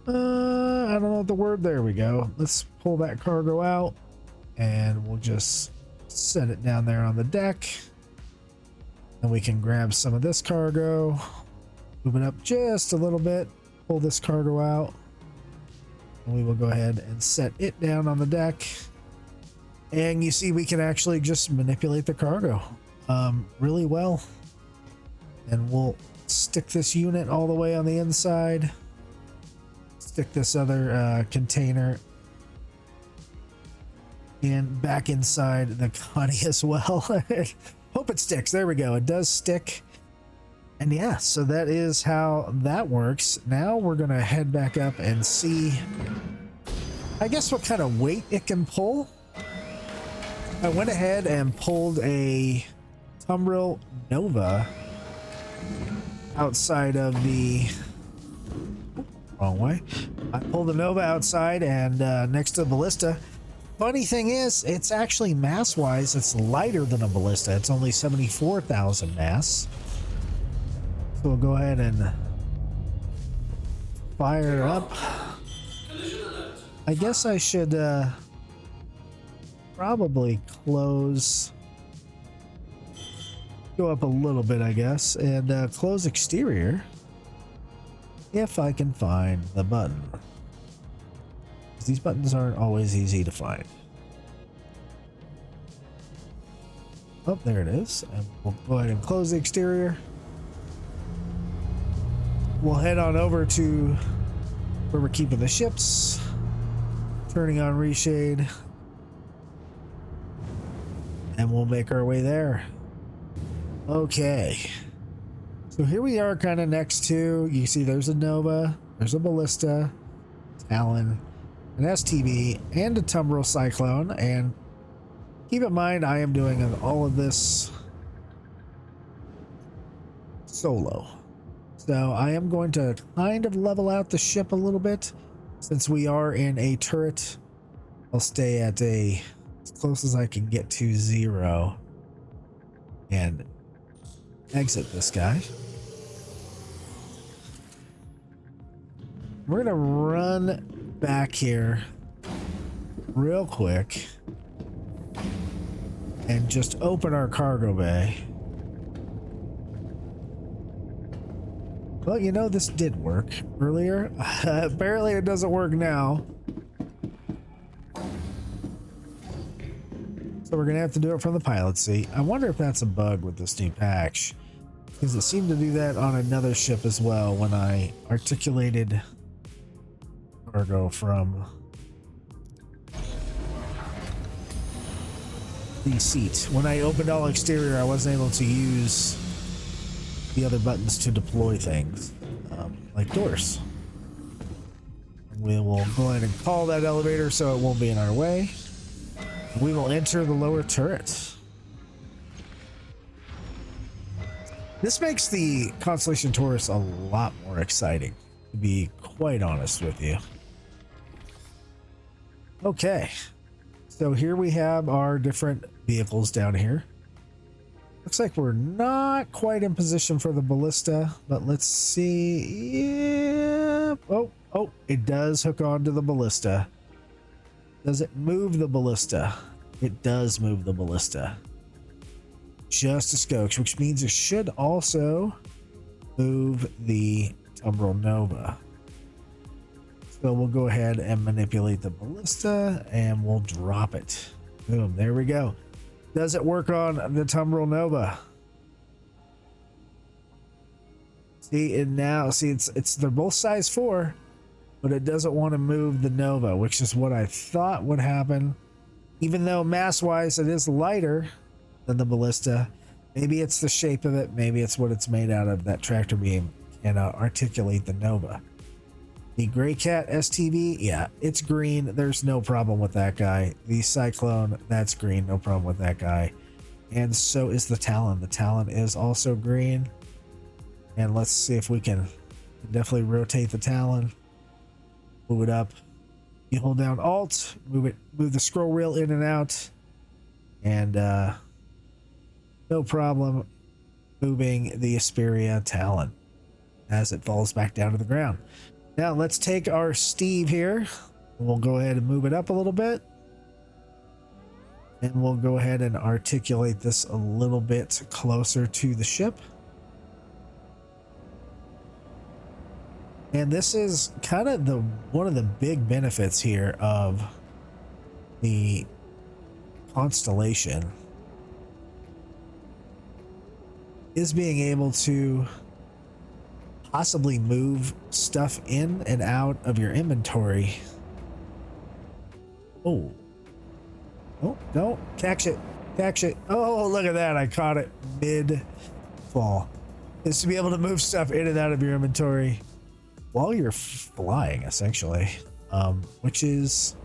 I don't know the word. There we go. Let's pull that cargo out and we'll just set it down there on the deck. And we can grab some of this cargo, move it up just a little bit, pull this cargo out, and we will go ahead and set it down on the deck. And you see we can actually just manipulate the cargo really well. And we'll stick this unit all the way on the inside, stick this other container and back inside the Cutty as well. Hope it sticks. There we go. It does stick. And yeah, so that is how that works. Now we're going to head back up and see, I guess, what kind of weight it can pull. I went ahead and pulled a Tumbril Nova outside of the wrong way. I pulled the Nova outside and next to the ballista. Funny thing is, it's actually mass wise, it's lighter than a ballista. It's only 74,000 mass. So we'll go ahead and fire up. I guess I should probably close, go up a little bit, I guess, and close exterior if I can find the button. These buttons aren't always easy to find. Oh, there it is. And we'll go ahead and close the exterior. We'll head on over to where we're keeping the ships. Turning on reshade. And we'll make our way there. Okay. So here we are kind of next to, you see there's a Nova, there's a Ballista, Talon, an STB, and a Tumbril Cyclone. And keep in mind, I am doing all of this solo. So I am going to kind of level out the ship a little bit. Since we are in a turret, I'll stay at as close as I can get to 0 and exit this guy. We're gonna run back here real quick and just open our cargo bay. Well, you know, this did work earlier. Apparently it doesn't work now. So we're gonna have to do it from the pilot seat. I wonder if that's a bug with this new patch, because it seemed to do that on another ship as well when I articulated cargo from the seat. When I opened all exterior, I wasn't able to use the other buttons to deploy things, like doors. We will go ahead and call that elevator so it won't be in our way. We will enter the lower turret. This makes the Constellation Taurus a lot more exciting, to be quite honest with you. Okay, so here we have our different vehicles down here. Looks like we're not quite in position for the ballista, but let's see. Yeah. Oh, it does hook onto the ballista. Does it move the ballista? It does move the ballista. Just a skosh, which means it should also move the Tumbril Nova. So we'll go ahead and manipulate the ballista and we'll drop it. Boom, there we go. Does it work on the Tumbril Nova? See, and now, see, it's they're both size 4, but it doesn't want to move the Nova, which is what I thought would happen. Even though mass-wise it is lighter than the Ballista, maybe it's the shape of it, maybe it's what it's made out of. That tractor beam cannot articulate the Nova. The Greycat STV, yeah, it's green. There's no problem with that guy. The Cyclone, that's green. No problem with that guy. And so is the Talon. The Talon is also green. And let's see if we can definitely rotate the Talon. Move it up. You hold down Alt, move the scroll wheel in and out. And no problem moving the Asperia Talon as it falls back down to the ground. Now let's take our Steve here. We'll go ahead and move it up a little bit. And we'll go ahead and articulate this a little bit closer to the ship. And this is kind of one of the big benefits here of the Constellation is being able to possibly move stuff in and out of your inventory. Oh, don't catch it. Oh, look at that. I caught it mid fall. Is to be able to move stuff in and out of your inventory while you're flying, essentially, which is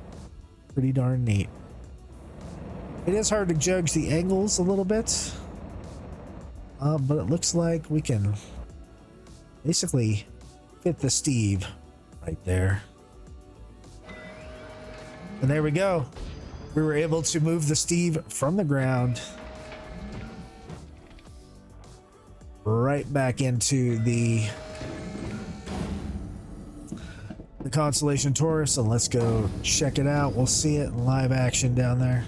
pretty darn neat. It is hard to judge the angles a little bit, but it looks like we can basically fit the Steve right there. And there we go. We were able to move the Steve from the ground right back into the Constellation Taurus, and let's go check it out. We'll see it in live action down there.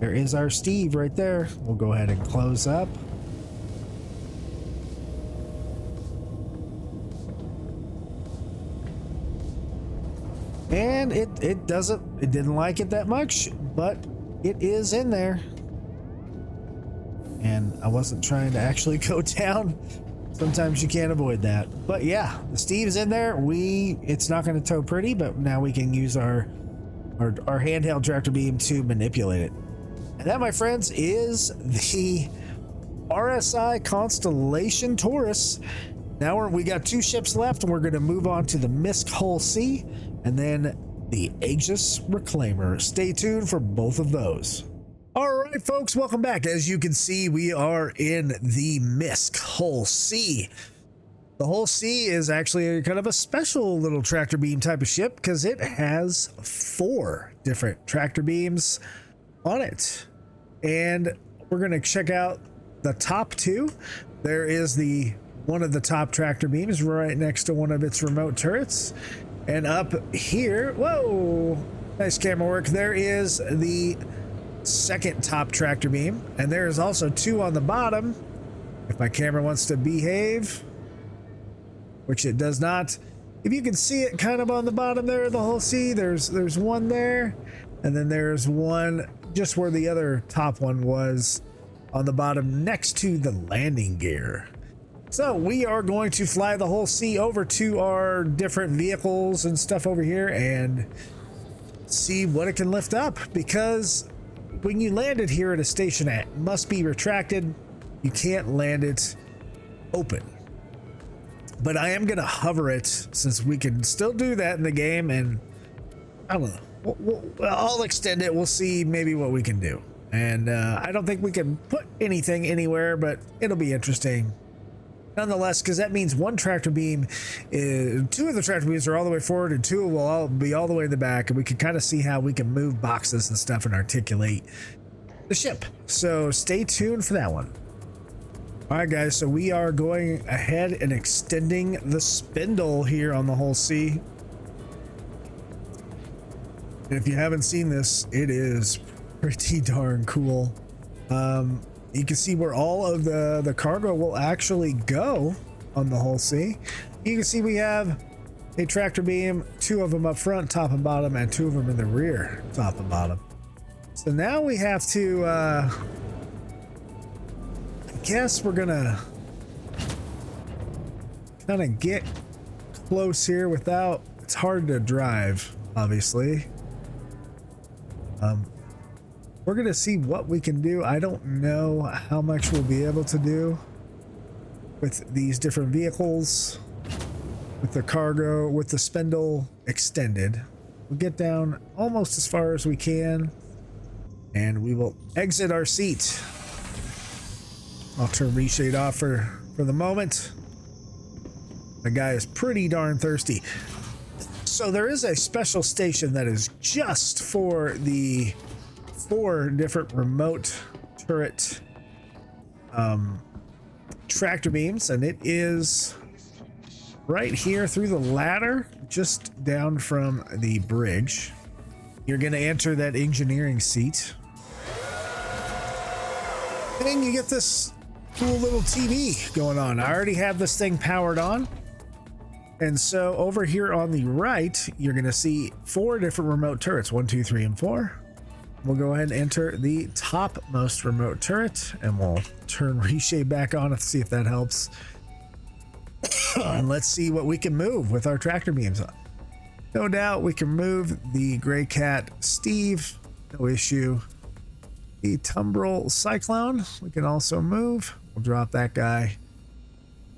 There is our Steve right there. We'll go ahead and close up. And it didn't like it that much, but it is in there. And I wasn't trying to actually go down. Sometimes you can't avoid that. But yeah, the Steve's in there. It's not going to tow pretty, but now we can use our handheld tractor beam to manipulate it. And that, my friends, is the RSI Constellation Taurus. Now we got 2 ships left, and we're going to move on to the MISC Hull C and then the Aegis Reclaimer. Stay tuned for both of those. All right, folks, welcome back. As you can see, we are in the MISC Hull C. The Hull C is actually kind of a special little tractor beam type of ship because it has 4 different tractor beams on it. And we're going to check out the top 2. There is one of the top tractor beams right next to one of its remote turrets. And up here, whoa, nice camera work. There is the second top tractor beam, and there is also 2 on the bottom. If my camera wants to behave, which it does not. If you can see it kind of on the bottom there, the Hull C, there's one there, and then there's one just where the other top one was on the bottom next to the landing gear. So we are going to fly the Hull C over to our different vehicles and stuff over here and see what it can lift up, because when you land it here at a station, it must be retracted. You can't land it open. But I am going to hover it, since we can still do that in the game, and I don't know. I'll extend it. We'll see maybe what we can do. And I don't think we can put anything anywhere, but it'll be interesting nonetheless, because that means one tractor beam, 2 of the tractor beams are all the way forward, and 2 will all be all the way in the back, and we can kind of see how we can move boxes and stuff and articulate the ship. So stay tuned for that one. All right, guys, so we are going ahead and extending the spindle here on the Hull C. And if you haven't seen this, it is pretty darn cool. You can see where all of the cargo will actually go on the Hull C. You can see we have a tractor beam, 2 of them up front, top and bottom, and 2 of them in the rear, top and bottom. So now we have to, I guess we're gonna kind of get close here without, it's hard to drive, obviously. We're gonna see what we can do. I don't know how much we'll be able to do with these different vehicles, with the cargo, with the spindle extended. We'll get down almost as far as we can, and we will exit our seat. I'll turn reshade off for the moment. The guy is pretty darn thirsty. So there is a special station that is just for the 4 different remote turret tractor beams, and it is right here through the ladder, just down from the bridge. You're going to enter that engineering seat, and you get this cool little TV going on. I already have this thing powered on. And so over here on the right, you're going to see 4 different remote turrets, 1, 2, 3, and 4. We'll go ahead and enter the topmost remote turret, and we'll turn reshade back on to see if that helps. And let's see what we can move with our tractor beams. No doubt we can move the Greycat Steve, no issue. The Tumbril Cyclone, we can also move. We'll drop that guy.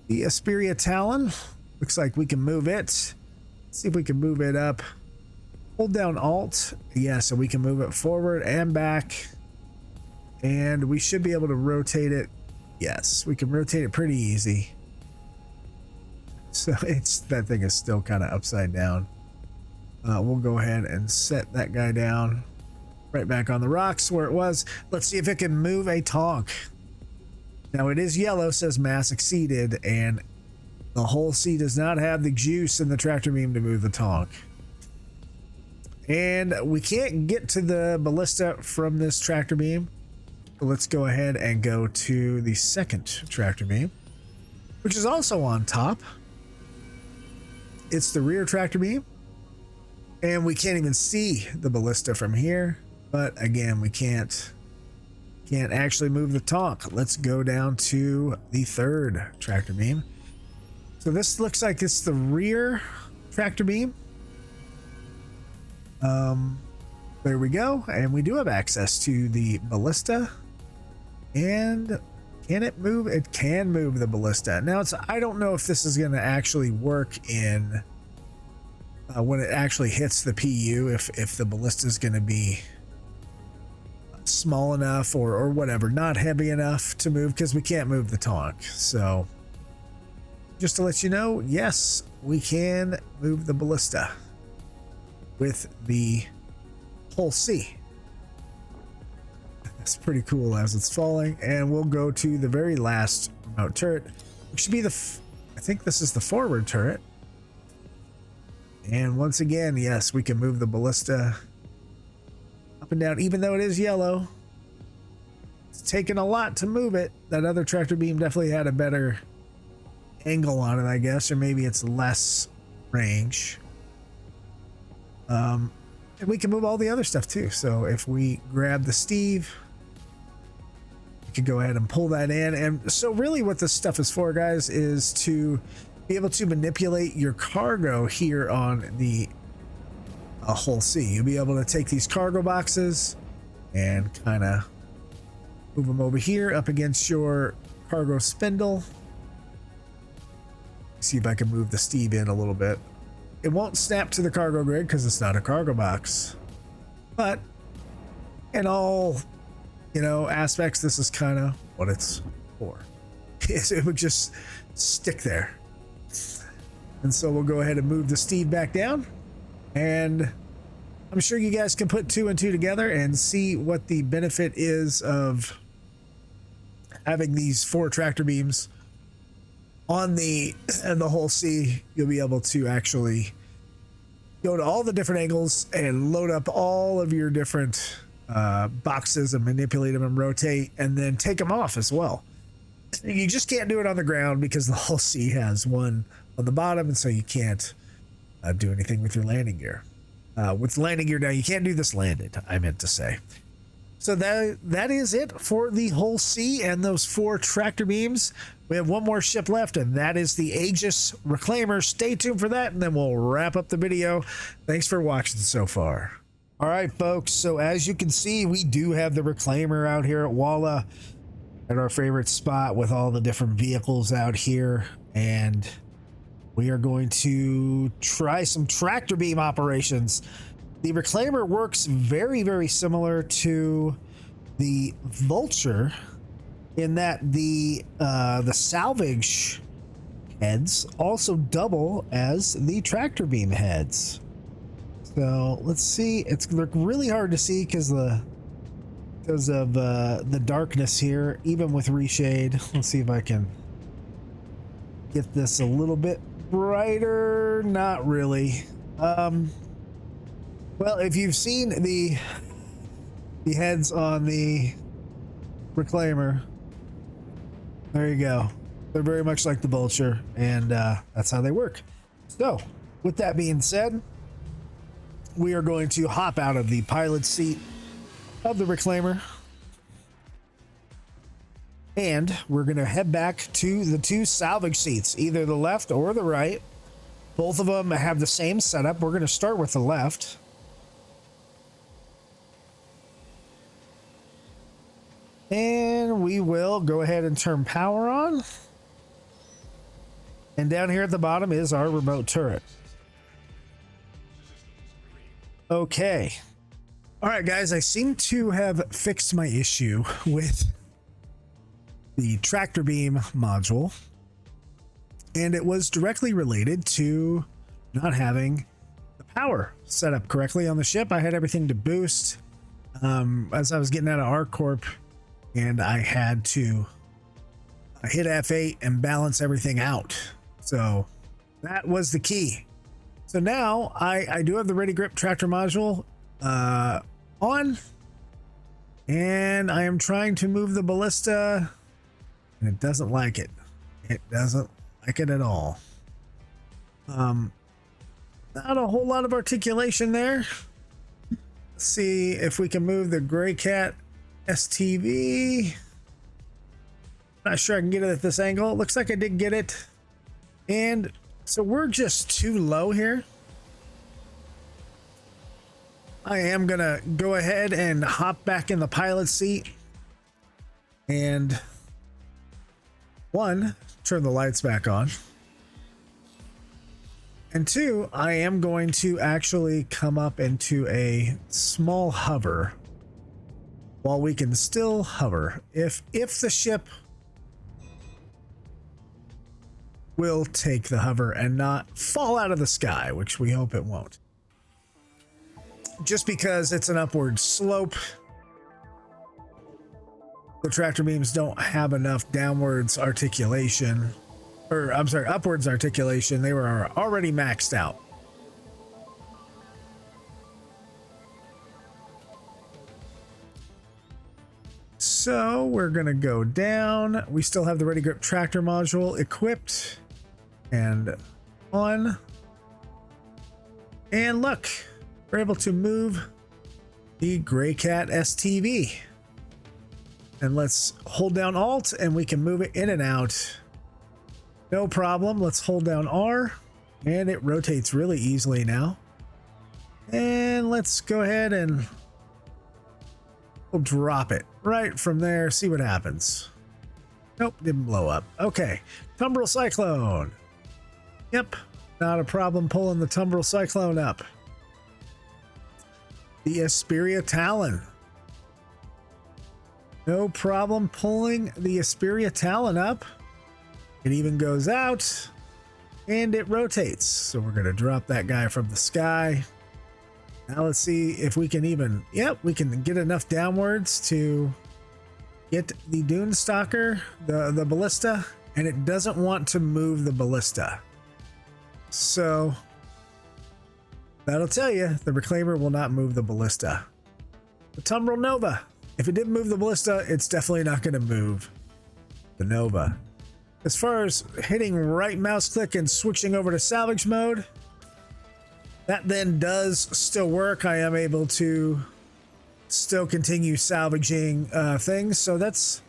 The Asperia Talon, looks like we can move it. Let's see if we can move it up. Hold down Alt. Yeah, so we can move it forward and back. And we should be able to rotate it. Yes, we can rotate it pretty easy. So that thing is still kind of upside down. We'll go ahead and set that guy down right back on the rocks where it was. Let's see if it can move a tonk. Now it is yellow, says mass exceeded, and the whole C does not have the juice in the tractor beam to move the tonk. And we can't get to the ballista from this tractor beam. So let's go ahead and go to the second tractor beam, which is also on top. It's the rear tractor beam. And we can't even see the ballista from here. But again, we can't actually move the tonk. Let's go down to the third tractor beam. So this looks like it's the rear tractor beam. There we go, and we do have access to the ballista. And can it move? It can move the ballista. Now I don't know if this is going to actually work in when it actually hits the PU, if the ballista is going to be small enough or whatever, not heavy enough to move, because we can't move the tonk. So just to let you know, yes, we can move the ballista with the whole C. That's pretty cool as it's falling. And we'll go to the very last remote turret, which should be I think this is the forward turret. And once again, yes, we can move the ballista up and down, even though it is yellow. It's taken a lot to move it. That other tractor beam definitely had a better angle on it, I guess, or maybe it's less range. And we can move all the other stuff too. So if we grab the Steve, we can go ahead and pull that in. And so really what this stuff is for, guys, is to be able to manipulate your cargo here on the whole C. You'll be able to take these cargo boxes and kind of move them over here up against your cargo spindle. See if I can move the Steve in a little bit. It won't snap to the cargo grid because it's not a cargo box, but in all, aspects, this is kind of what it's for. It would just stick there. And so we'll go ahead and move the Steve back down, and I'm sure you guys can put 2 and 2 together and see what the benefit is of having these 4 tractor beams on the whole C. You'll be able to actually go to all the different angles and load up all of your different boxes and manipulate them and rotate, and then take them off as well. You just can't do it on the ground because the whole C has one on the bottom, and so you can't do anything with your landing gear. With landing gear now, you can't do this landed, I meant to say. So that is it for the whole sea and those 4 tractor beams. We have one more ship left, and that is the Aegis Reclaimer. Stay tuned for that, and then we'll wrap up the video. Thanks for watching so far. All right, folks. So as you can see, we do have the Reclaimer out here at Walla, at our favorite spot with all the different vehicles out here, and we are going to try some tractor beam operations. The Reclaimer works very, very similar to the Vulture in that the salvage heads also double as the tractor beam heads. So let's see. It's really hard to see because of the darkness here, even with reshade. Let's see if I can get this a little bit brighter. Not really. Well, if you've seen the heads on the Reclaimer, there you go. They're very much like the Vulture, and that's how they work. So, with that being said, we are going to hop out of the pilot seat of the Reclaimer, and we're going to head back to the 2 salvage seats, either the left or the right. Both of them have the same setup. We're going to start with the left. And we will go ahead and turn power on. And down here at the bottom is our remote turret. Okay. All right, guys, I seem to have fixed my issue with the tractor beam module. And it was directly related to not having the power set up correctly on the ship. I had everything to boost as I was getting out of ArcCorp. And I had to hit F8 and balance everything out. So that was the key. So now I do have the Ready Grip tractor module on. And I am trying to move the ballista. And it doesn't like it. It doesn't like it at all. Not a whole lot of articulation there. Let's see if we can move the Greycat STV. Not sure I can get it at this angle. It looks like I did get it. And so we're just too low here. I am gonna go ahead and hop back in the pilot seat and 1, turn the lights back on, and 2, I am going to actually come up into a small hover while we can still hover. If the ship will take the hover and not fall out of the sky, which we hope it won't. Just because it's an upward slope, the tractor beams don't have enough downwards articulation, or I'm sorry, upwards articulation. They were already maxed out. So we're gonna go down. We still have the Ready Grip tractor module equipped and on. And look, we're able to move the Greycat STV. And let's hold down Alt and we can move it in and out. No problem. Let's hold down R and it rotates really easily now. And let's go ahead and we'll drop it right from there. See what happens. Nope, didn't blow up. Okay, Tumbril Cyclone. Yep, not a problem pulling the Tumbril Cyclone up. The Asperia Talon. No problem pulling the Asperia Talon up. It even goes out and it rotates. So we're going to drop that guy from the sky. Now let's see if we can even, yep, we can get enough downwards to get the Dune Stalker, the ballista, and it doesn't want to move the ballista. So that'll tell you the Reclaimer will not move the ballista. The Tumbril Nova, if it didn't move the ballista, it's definitely not going to move the Nova. As far as hitting right mouse click and switching over to salvage mode, that then does still work. I am able to still continue salvaging things. So that's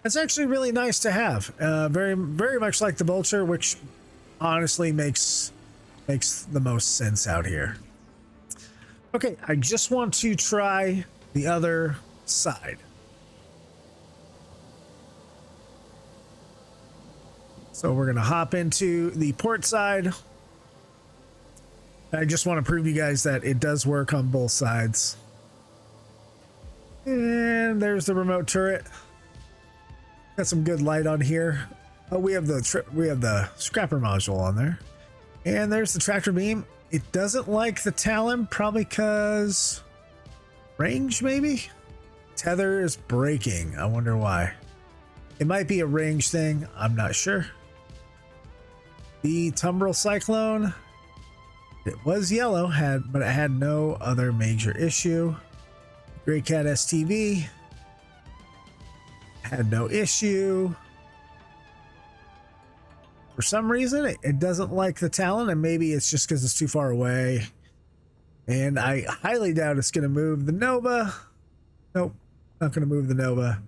actually really nice to have. Very much like the Vulture, which honestly makes the most sense out here. Okay, I just want to try the other side. So we're gonna hop into the port side. I just want to prove you guys that it does work on both sides. And there's the remote turret. Got some good light on here. Oh, we have the scrapper module on there. And there's the tractor beam. It doesn't like the Talon, probably because range, maybe? Tether is breaking. I wonder why. It might be a range thing. I'm not sure. The Tumbril Cyclone. It was yellow, but it had no other major issue. Greycat STV had no issue. For some reason, it doesn't like the Talon, and maybe it's just because it's too far away. And I highly doubt it's going to move the Nova. Nope, not going to move the Nova.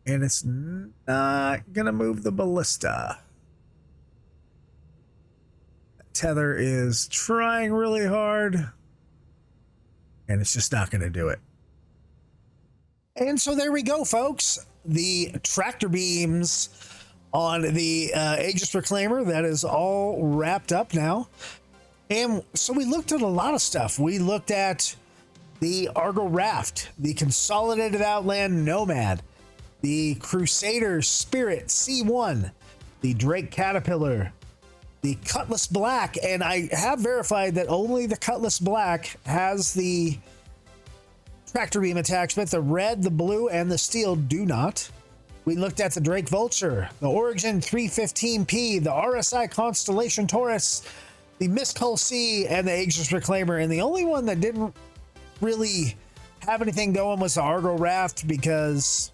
And it's not going to move the Ballista. Tether is trying really hard, and it's just not going to do it. And so there we go, folks. The tractor beams on the Aegis Reclaimer, that is all wrapped up now. And so we looked at a lot of stuff. We looked at the Argo Raft, the Consolidated Outland Nomad, the Crusader Spirit C1, the Drake Caterpillar, the Cutlass Black, and I have verified that only the Cutlass Black has the tractor beam attachment. The red, the blue, and the steel do not. We looked at the Drake Vulture, the Origin 315P, the RSI Constellation Taurus, the MISC Hull C, and the Aegis Reclaimer. And the only one that didn't really have anything going was the Argo Raft because,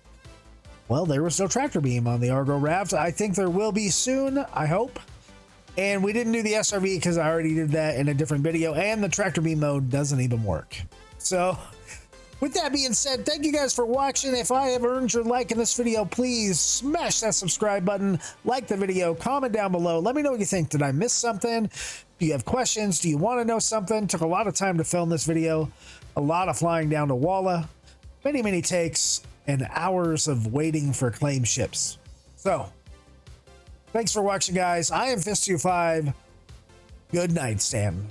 well, there was no tractor beam on the Argo Raft. I think there will be soon, I hope. And we didn't do the SRV because I already did that in a different video, and the tractor beam mode doesn't even work. So with that being said, thank you guys for watching. If I have earned your like in this video, please smash that subscribe button, like the video, comment down below. Let me know what you think. Did I miss something? Do you have questions? Do you want to know something? Took a lot of time to film this video, a lot of flying down to Walla, many takes, and hours of waiting for claim ships. So thanks for watching, guys. I am Fist-25. Good night, Stanton.